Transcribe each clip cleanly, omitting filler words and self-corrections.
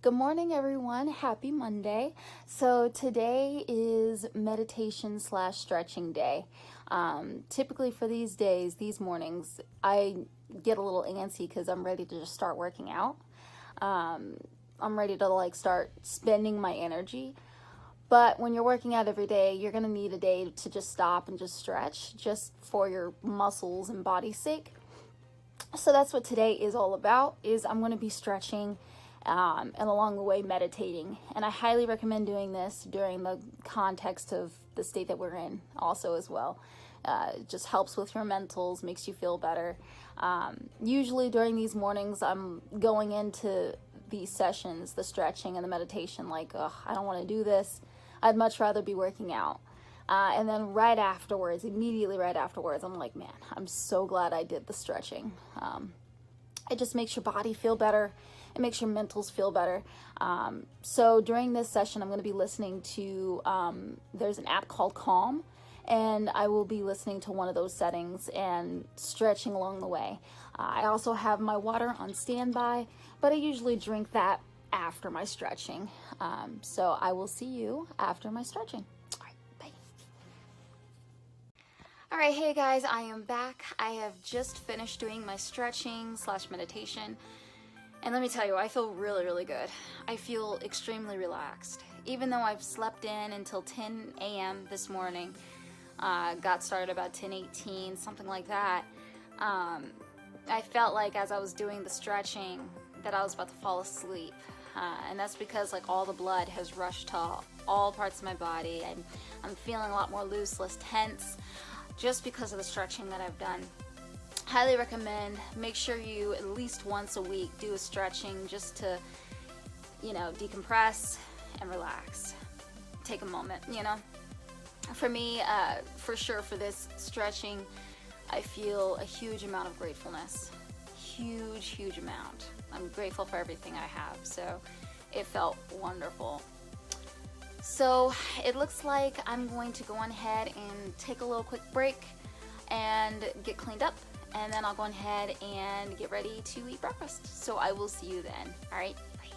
Good morning, everyone. Happy Monday. So today is meditation slash stretching day. Typically for these days, these mornings, I get a little antsy because I'm ready to just start working out. I'm ready to start spending my energy. But when you're working out every day, you're going to need a day to just stop and just stretch just for your muscles and body's sake. So that's what today is all about, is I'm going to be stretching and along the way meditating. And I highly recommend doing this during the context of the state that we're in also as well. It just helps with your mentals, makes you feel better. Usually during these mornings, I'm going into these sessions, the stretching and the meditation, like, I don't want to do this. I'd much rather be working out. And then immediately right afterwards, I'm like, man, I'm so glad I did the stretching. It just makes your body feel better. It makes your mentals feel better. So during this session, I'm going to be listening to, there's an app called Calm, and I will be listening to one of those settings and stretching along the way. I also have my water on standby, but I usually drink that after my stretching. So I will see you after my stretching. All right, hey guys, I am back. I have just finished doing my stretching slash meditation. And let me tell you, I feel really, really good. I feel extremely relaxed. Even though I've slept in until 10 a.m. this morning, got started about 10:18, something like that, I felt like as I was doing the stretching that I was about to fall asleep. And that's because all the blood has rushed to all parts of my body. I'm feeling a lot more loose, less tense, just because of the stretching that I've done. Highly recommend, make sure you at least once a week do a stretching just to, decompress and relax. Take a moment, For me, for sure for this stretching, I feel a huge amount of gratefulness. Huge amount. I'm grateful for everything I have, so it felt wonderful. So it looks like I'm going to go on ahead and take a little quick break and get cleaned up, and then I'll go on ahead and get ready to eat breakfast. So I will see you then. All right, bye.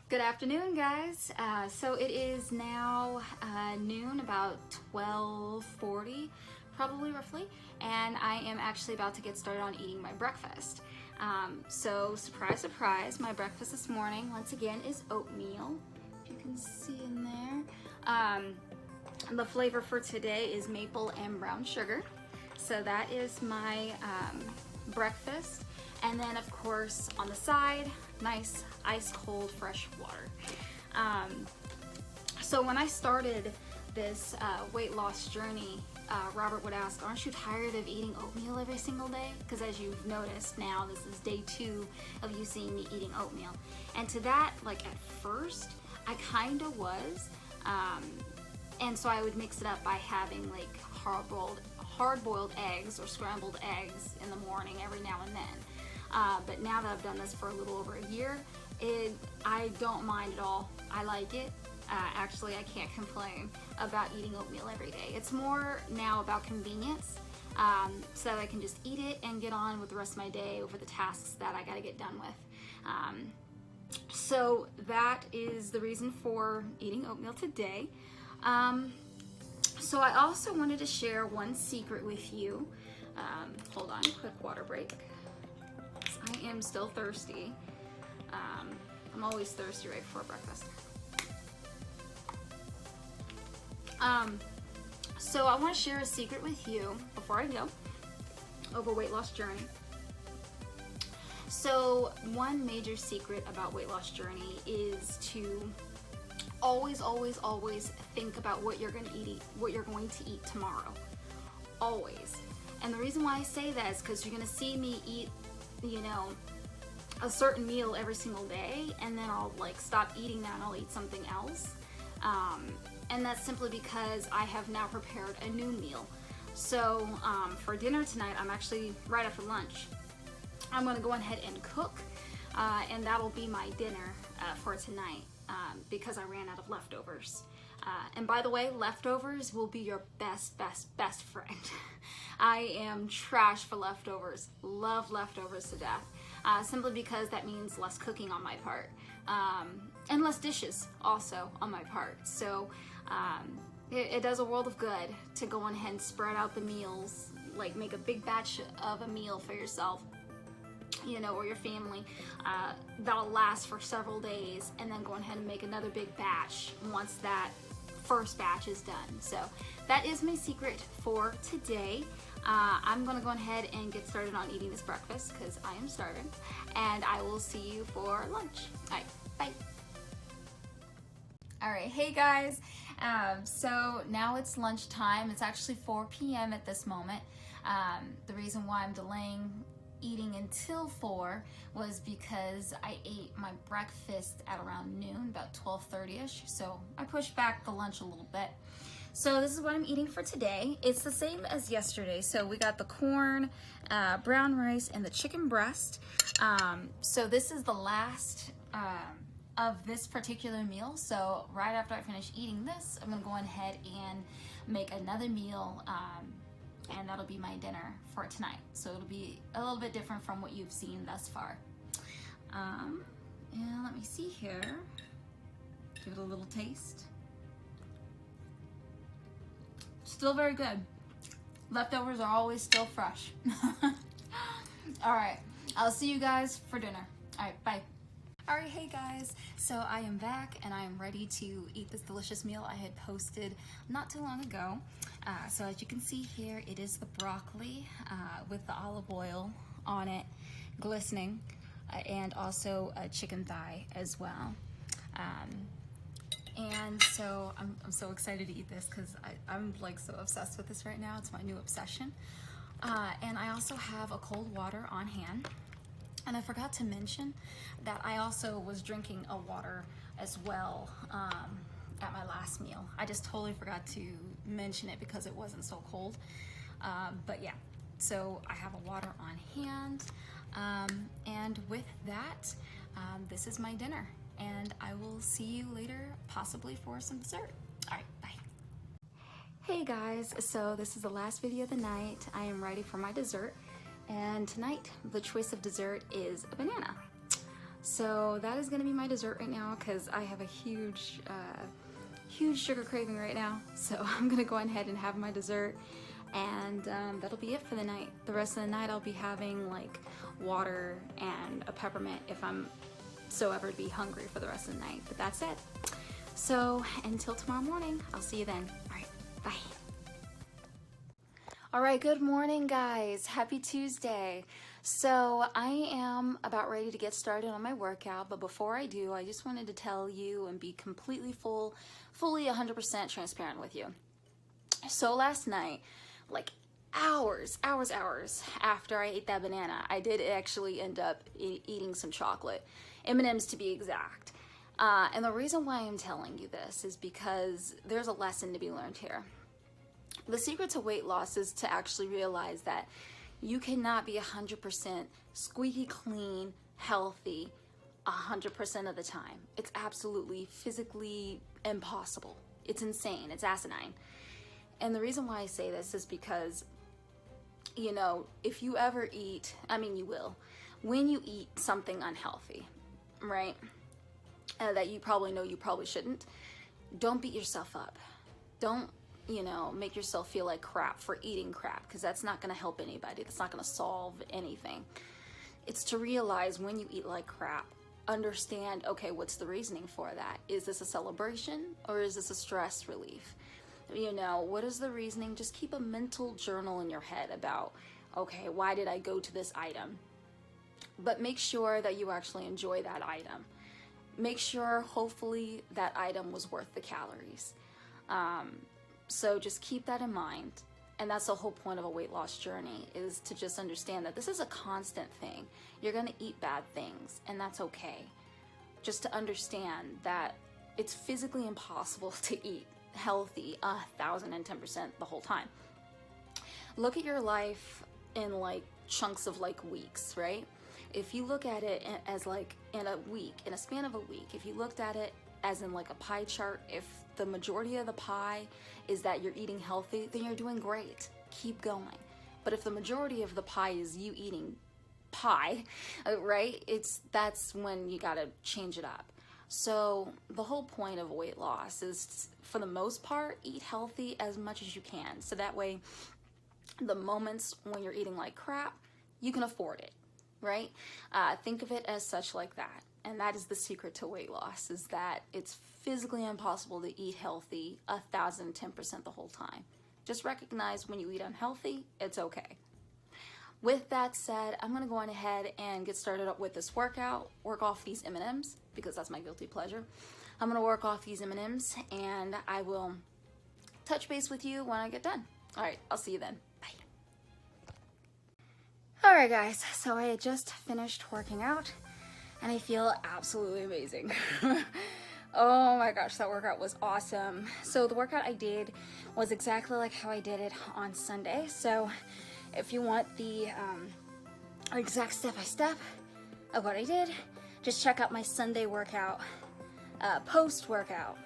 Good afternoon, guys. So it is now noon, about 12:40, probably roughly, and I am actually about to get started on eating my breakfast. So surprise, my breakfast this morning, once again, is oatmeal. You can see in there. The flavor for today is maple and brown sugar. So that is my breakfast. And then of course on the side, nice ice cold fresh water. So when I started this weight loss journey, Robert would ask, aren't you tired of eating oatmeal every single day? Because as you've noticed now, this is day 2 of you seeing me eating oatmeal. And to that, at first, I kind of was, and so I would mix it up by having hard-boiled eggs or scrambled eggs in the morning every now and then. But now that I've done this for a little over a year, I don't mind at all. I like it. Actually, I can't complain about eating oatmeal every day. It's more now about convenience, so that I can just eat it and get on with the rest of my day over the tasks that I got to get done with. So that is the reason for eating oatmeal today. So I also wanted to share one secret with you. Hold on, quick water break. I am still thirsty. I'm always thirsty right before breakfast. So I want to share a secret with you before I go over weight loss journey. So one major secret about weight loss journey is to always think about what you're going to eat tomorrow. Always. And the reason why I say that is because you're going to see me eat, a certain meal every single day, and then I'll stop eating that and I'll eat something else. And that's simply because I have now prepared a new meal. So for dinner tonight, I'm actually right after lunch, I'm going to go ahead and cook, and that'll be my dinner for tonight, because I ran out of leftovers. And by the way, leftovers will be your best friend. I am trash for leftovers. Love leftovers to death. simply because that means less cooking on my part, and less dishes also on my part. So it does a world of good to go on ahead and spread out the meals, like make a big batch of a meal for yourself, you know, or your family, that'll last for several days, and then go ahead and make another big batch once that first batch is done. So that is my secret for today. I'm gonna go ahead and get started on eating this breakfast because I am starving, and I will see you for lunch. All right, bye. All right, hey guys. So now it's lunchtime. It's actually 4 p.m. at this moment. The reason why I'm delaying eating until 4 was because I ate my breakfast at around noon, about 12:30ish. So I pushed back the lunch a little bit. So this is what I'm eating for today. It's the same as yesterday. So we got the corn, brown rice, and the chicken breast. So this is the last of this particular meal. So right after I finish eating this, I'm gonna go ahead and make another meal, and that'll be my dinner for tonight. So it'll be a little bit different from what you've seen thus far. And let me see here. Give it a little taste. Still very good. Leftovers are always still fresh. All right, I'll see you guys for dinner. All right, bye. All right, hey guys, so I am back and I am ready to eat this delicious meal I had posted not too long ago. So as you can see here, it is the broccoli with the olive oil on it, glistening, and also a chicken thigh as well. And so I'm so excited to eat this because I'm like so obsessed with this right now. It's my new obsession. And I also have a cold water on hand. And I forgot to mention that I also was drinking a water as well at my last meal. I just totally forgot to mention it because it wasn't so cold. But yeah, so I have a water on hand. And with that, this is my dinner. And I will see you later, possibly for some dessert. All right, bye. Hey guys, so this is the last video of the night. I am ready for my dessert. And tonight, the choice of dessert is a banana. So that is gonna be my dessert right now because I have a huge sugar craving right now. So I'm gonna go ahead and have my dessert, and that'll be it for the night. The rest of the night I'll be having like water and a peppermint if I'm so ever to be hungry for the rest of the night, but that's it. So until tomorrow morning, I'll see you then. All right, bye. All right, good morning guys. Happy Tuesday. So I am about ready to get started on my workout, but before I do, I just wanted to tell you and be completely fully 100% transparent with you. So last night, like hours after I ate that banana, I did actually end up eating some chocolate, M&Ms to be exact. And the reason why I'm telling you this is because there's a lesson to be learned here. The secret to weight loss is to actually realize that you cannot be 100% squeaky clean, healthy 100% of the time. It's absolutely physically impossible. It's insane. It's asinine. And the reason why I say this is because, you know, if you ever eat, I mean you will, when you eat something unhealthy, right, that you probably know you probably shouldn't, don't beat yourself up. Don't, you know, make yourself feel like crap for eating crap, because that's not going to help anybody. That's not going to solve anything. It's to realize when you eat like crap, understand, okay, what's the reasoning for that? Is this a celebration or is this a stress relief? You know, what is the reasoning? Just keep a mental journal in your head about, okay, why did I go to this item? But make sure that you actually enjoy that item. Make sure, hopefully, that item was worth the calories. So just keep that in mind. And that's the whole point of a weight loss journey, is to just understand that this is a constant thing. You're gonna eat bad things, and that's okay. Just to understand that it's physically impossible to eat healthy 1,010% the whole time. Look at your life in like chunks of like weeks, right? If you look at it as like in a week, in a span of a week, if you looked at it as in like a pie chart, if the majority of the pie is that you're eating healthy, then you're doing great. Keep going. But if the majority of the pie is you eating pie, right? That's when you gotta change it up. So the whole point of weight loss is, for the most part, eat healthy as much as you can. So that way, the moments when you're eating like crap, you can afford it, right? Think of it as such like that. And that is the secret to weight loss, is that it's physically impossible to eat healthy 1,010% the whole time. Just recognize when you eat unhealthy, it's okay. With that said, I'm gonna go on ahead and get started up with this workout, work off these M&Ms, because that's my guilty pleasure. I'm gonna work off these M&Ms, and I will touch base with you when I get done. All right, I'll see you then. All right, guys, so I had just finished working out, and I feel absolutely amazing. Oh my gosh, that workout was awesome. So the workout I did was exactly like how I did it on Sunday. So if you want the exact step-by-step of what I did, just check out my Sunday workout, post-workout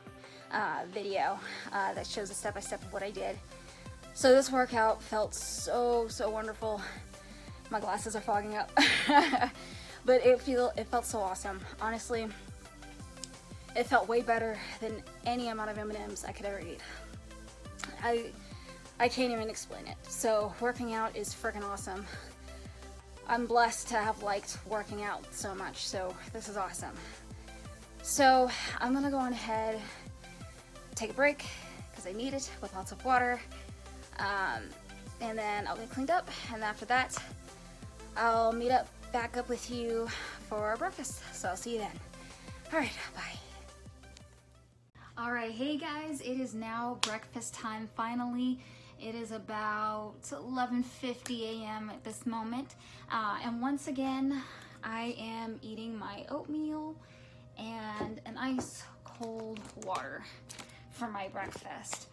video that shows the step-by-step of what I did. So this workout felt so wonderful. My glasses are fogging up. But it felt so awesome. Honestly, it felt way better than any amount of M&Ms I could ever eat. I can't even explain it. So working out is freaking awesome. I'm blessed to have liked working out so much, so this is awesome. So I'm gonna go on ahead, take a break, because I need it, with lots of water. And then I'll get cleaned up, and after that, I'll meet back up with you for breakfast. So I'll see you then. All right, bye. All right, hey guys, it is now breakfast time finally. It is about 11:50 a.m. at this moment. And once again, I am eating my oatmeal and an ice cold water for my breakfast.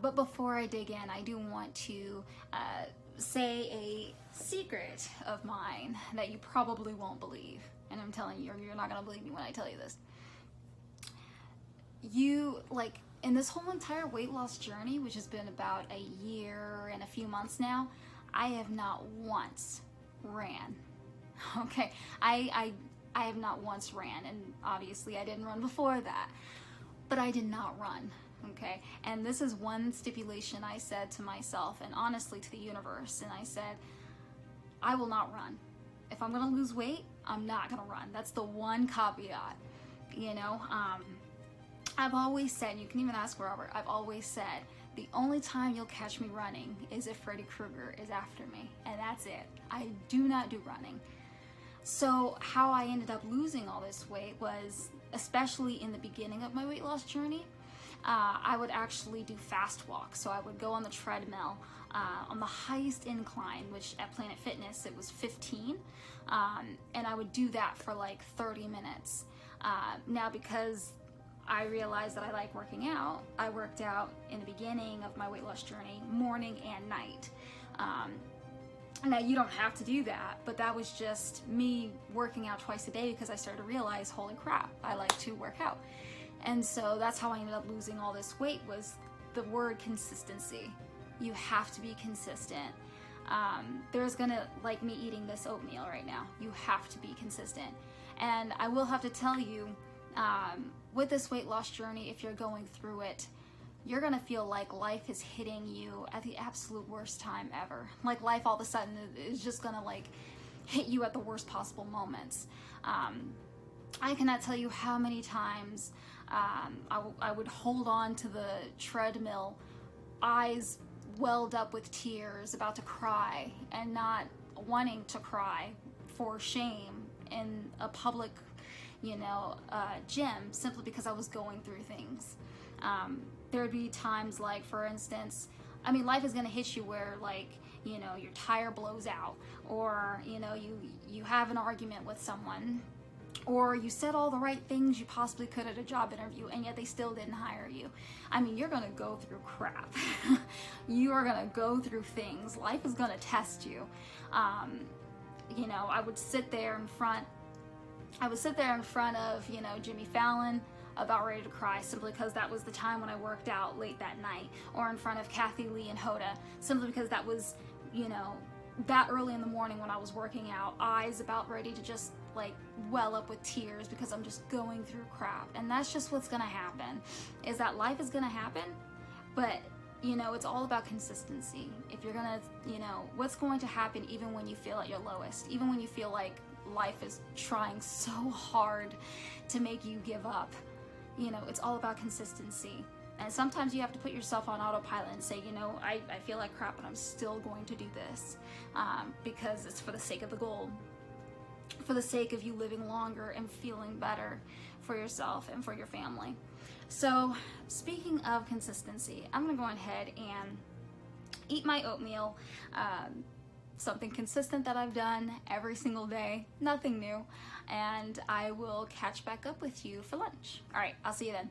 But before I dig in, I do want to say a secret of mine that you probably won't believe. And I'm telling you, you're not gonna believe me when I tell you this. In this whole entire weight loss journey, which has been about a year and a few months now, I have not once ran. Okay, I have not once ran, and obviously I didn't run before that, but I did not run. Okay, and this is one stipulation I said to myself, and honestly to the universe, and I said, I will not run. If I'm gonna lose weight, I'm not gonna run. That's the one caveat, you know. I've always said, you can even ask Robert, I've always said, the only time you'll catch me running is if Freddy Krueger is after me, and that's it. I do not do running. So how I ended up losing all this weight was, especially in the beginning of my weight loss journey, I would actually do fast walks. So I would go on the treadmill on the highest incline, which at Planet Fitness it was 15, and I would do that for like 30 minutes. Now, because I realized that I like working out, I worked out in the beginning of my weight loss journey, morning and night. Now, you don't have to do that, but that was just me working out twice a day because I started to realize, holy crap, I like to work out. And so that's how I ended up losing all this weight, was the word consistency. You have to be consistent. There's gonna, like me eating this oatmeal right now, you have to be consistent. And I will have to tell you, with this weight loss journey, if you're going through it, you're gonna feel like life is hitting you at the absolute worst time ever. Like life all of a sudden is just gonna like hit you at the worst possible moments. I cannot tell you how many times I would hold on to the treadmill, eyes welled up with tears, about to cry, and not wanting to cry for shame in a public, gym, simply because I was going through things. There'd be times like, for instance, life is gonna hit you where your tire blows out, or you have an argument with someone, or you said all the right things you possibly could at a job interview, and yet they still didn't hire you. You're gonna go through crap. You are gonna go through things. Life is gonna test you. I would sit there in front of, Jimmy Fallon, about ready to cry, simply because that was the time when I worked out late that night, or in front of Kathy Lee and Hoda, simply because that was, that early in the morning when I was working out, eyes about ready to just like well up with tears because I'm just going through crap. And that's just what's gonna happen, is that life is gonna happen, but you know, it's all about consistency. If you're gonna, you know, what's going to happen even when you feel at your lowest, even when you feel like life is trying so hard to make you give up, you know, it's all about consistency. And sometimes you have to put yourself on autopilot and say, you know, I feel like crap, but I'm still going to do this because it's for the sake of the goal, for the sake of you living longer and feeling better for yourself and for your family. So speaking of consistency, I'm gonna go ahead and eat my oatmeal, something consistent that I've done every single day, nothing new, and I will catch back up with you for lunch. All right, I'll see you then.